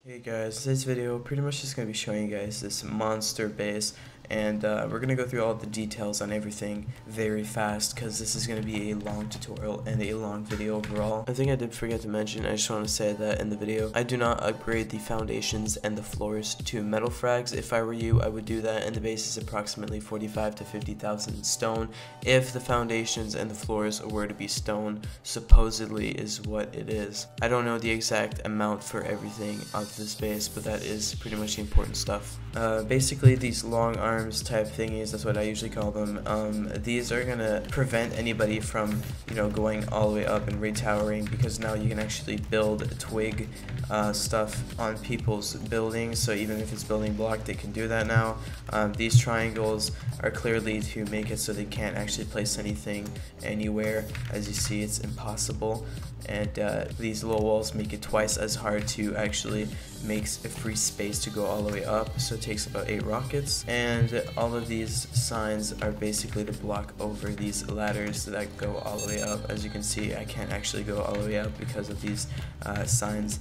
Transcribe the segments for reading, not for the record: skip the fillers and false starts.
Hey guys, today's video pretty much just going to be showing you guys this monster base, and we're going to go through all the details on everything very fast because this is going to be a long tutorial and a long video overall. I think I did forget to mention, I just want to say that in the video, I do not upgrade the foundations and the floors to metal frags. If I were you, I would do that, and the base is approximately 45 to 50,000 stone. If the foundations and the floors were to be stone, supposedly is what it is. I don't know the exact amount for everything of this base, but that is pretty much the important stuff. Basically these long arms type thingies, that's what I usually call them, these are gonna prevent anybody from, going all the way up and retowering, because now you can actually build twig stuff on people's buildings. So even if it's building block, they can do that now. These triangles are clearly to make it so they can't actually place anything anywhere. As you see, it's impossible, and these low walls make it twice as hard to actually make a free space to go all the way up, so it takes about 8 rockets. And all of these signs are basically to block over these ladders that go all the way up. As you can see, I can't actually go all the way up because of these signs.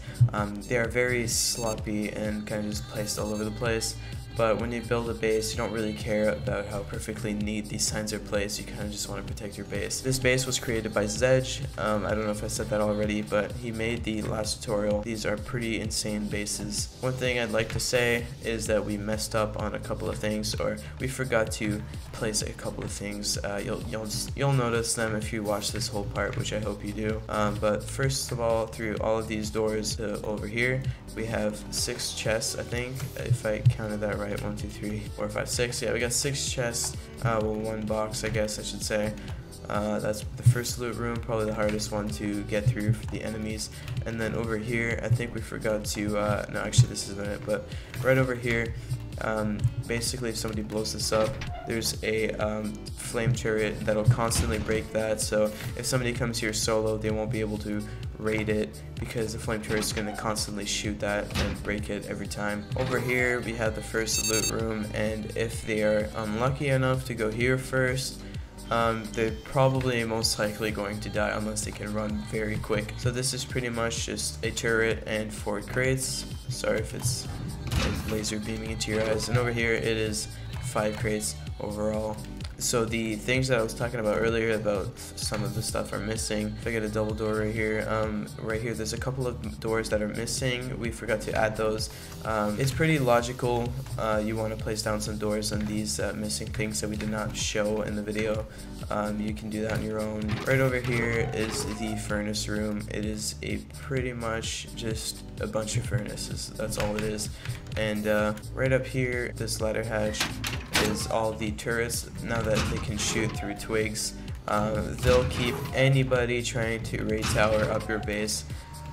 They are very sloppy and kind of just placed all over the place. But when you build a base, you don't really care about how perfectly neat these signs are placed. You kind of just want to protect your base. This base was created by Crzy. I don't know if I said that already, but he made the last tutorial. These are pretty insane bases. One thing I'd like to say is that we messed up on a couple of things, or we forgot to place a couple of things. You'll notice them if you watch this whole part, which I hope you do. But first of all, through all of these doors over here, we have 6 chests, I think, if I counted that right. 1, 2, 3, 4, 5, 6. Yeah, we got 6 chests. Well, 1 box, I guess I should say. That's the first loot room, probably the hardest one to get through for the enemies. And then over here, I think we forgot to, no, actually this isn't it, but right over here, basically if somebody blows this up, there's a flame turret that'll constantly break that. So if somebody comes here solo, they won't be able to raid it, because the flame turret is going to constantly shoot that and break it every time. Over here we have the first loot room, and if they are unlucky enough to go here first, they're probably most likely going to die unless they can run very quick. So this is pretty much just a turret and 4 crates. Sorry if it's laser beaming into your eyes. And over here it is 5 crates overall. So the things that I was talking about earlier about some of the stuff are missing. If I get a double door right here, there's a couple of doors that are missing. We forgot to add those. It's pretty logical. You want to place down some doors on these missing things that we did not show in the video. You can do that on your own. Right over here is the furnace room. It is a pretty much just a bunch of furnaces. That's all it is. And right up here, this ladder hatch is all the turrets. Now that they can shoot through twigs, they'll keep anybody trying to raid tower up your base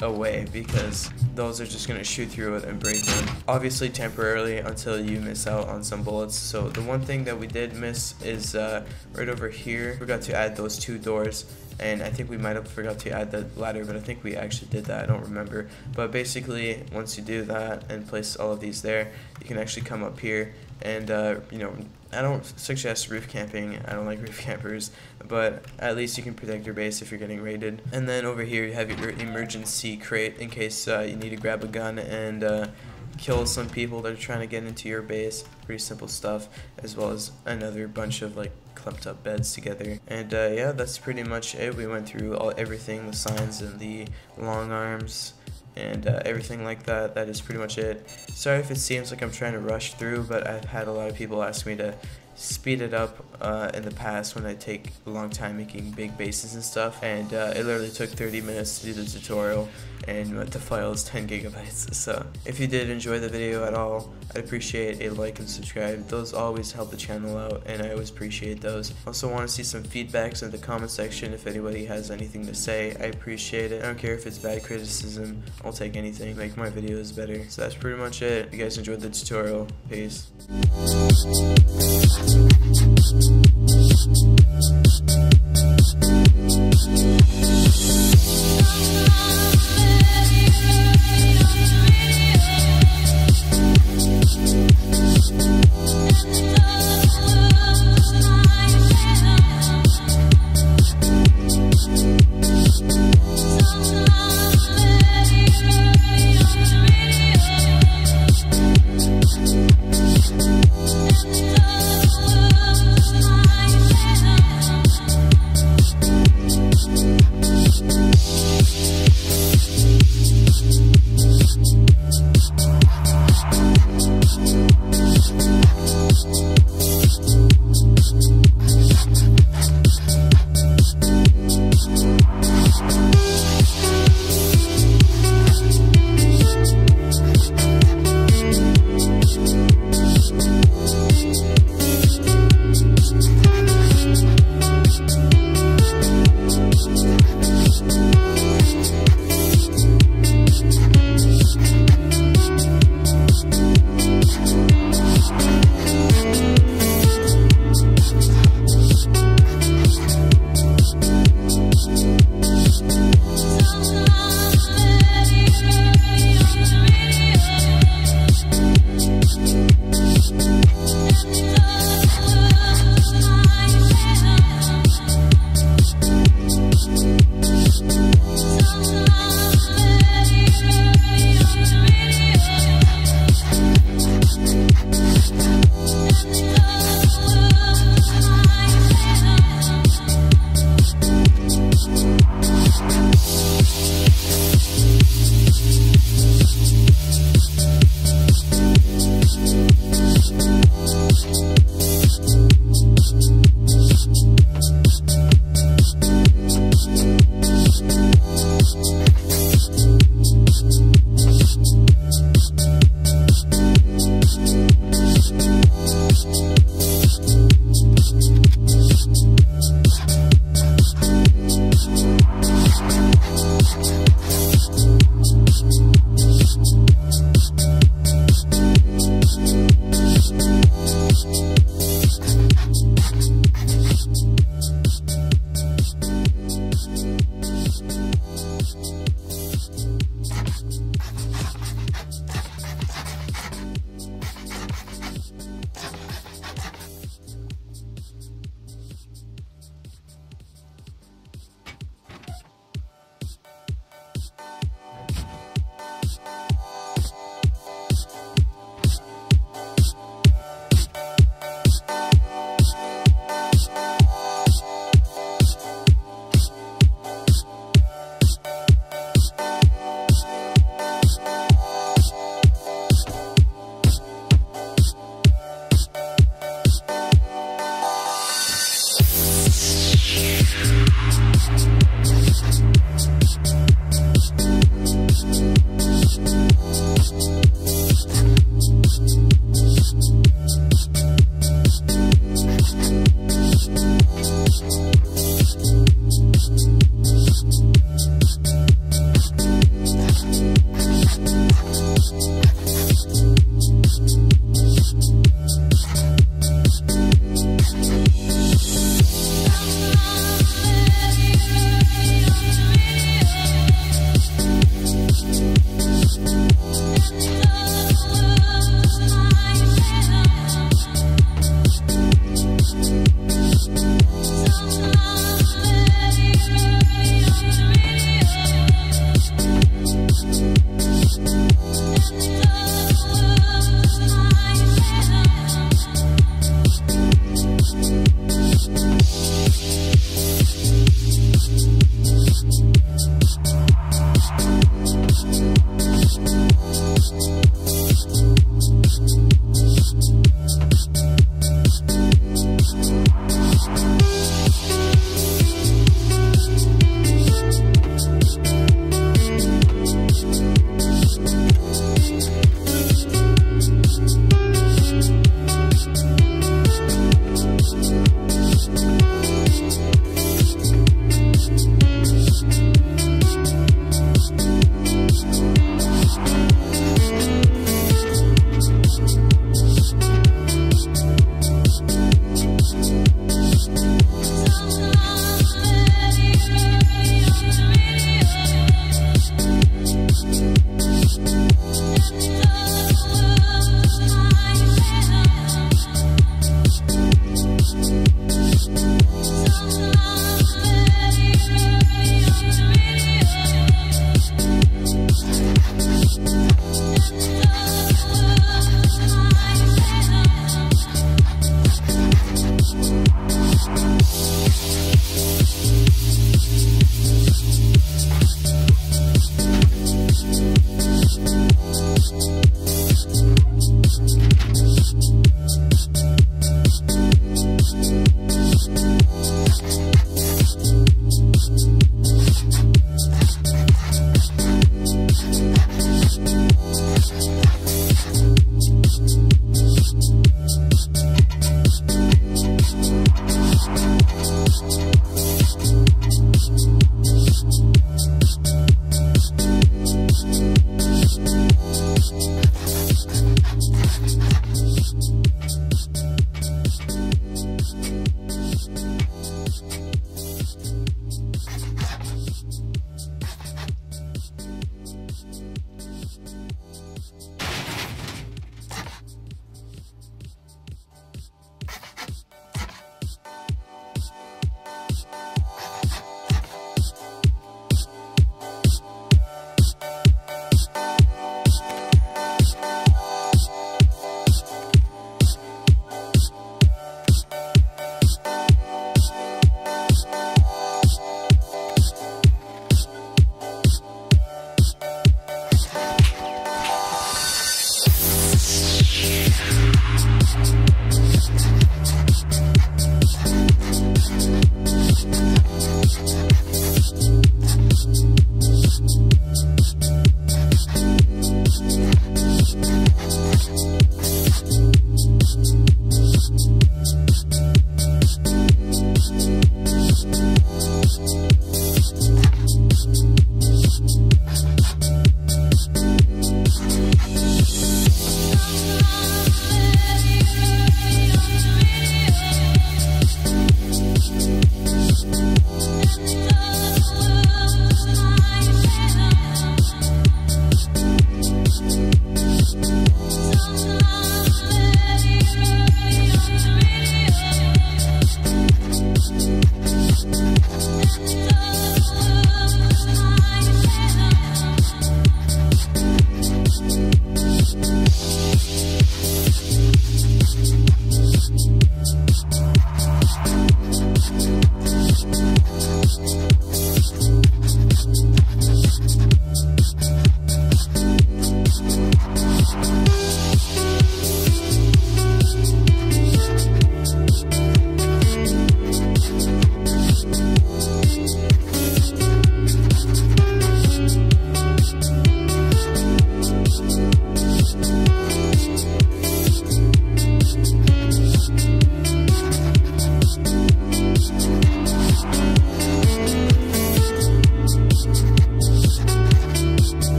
away, because those are just going to shoot through it and break them, obviously temporarily, until you miss out on some bullets. So the one thing that we did miss is right over here. Forgot to add those 2 doors, and I think we might have forgot to add the ladder, but I think we actually did that. I don't remember. But basically, once you do that and place all of these there, you can actually come up here and I don't suggest roof camping. I don't like roof campers, but at least you can protect your base if you're getting raided. And then over here you have your emergency crate in case you need to grab a gun and kill some people that are trying to get into your base. Pretty simple stuff, as well as another bunch of like clumped up beds together. And yeah, that's pretty much it. We went through everything, the signs and the long arms and everything like that. That is pretty much it. Sorry if it seems like I'm trying to rush through, but I've had a lot of people ask me to speed it up in the past when I take a long time making big bases and stuff, and it literally took 30 minutes to do the tutorial, and the file is 10 gigabytes. So if you did enjoy the video at all, I'd appreciate a like and subscribe. Those always help the channel out, and I always appreciate those. Also want to see some feedbacks in the comment section. If anybody has anything to say, I appreciate it. I don't care if it's bad criticism, I'll take anything, make my videos better. So that's pretty much it. If you guys enjoyed the tutorial, peace. Sometimes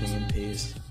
watching, and peace.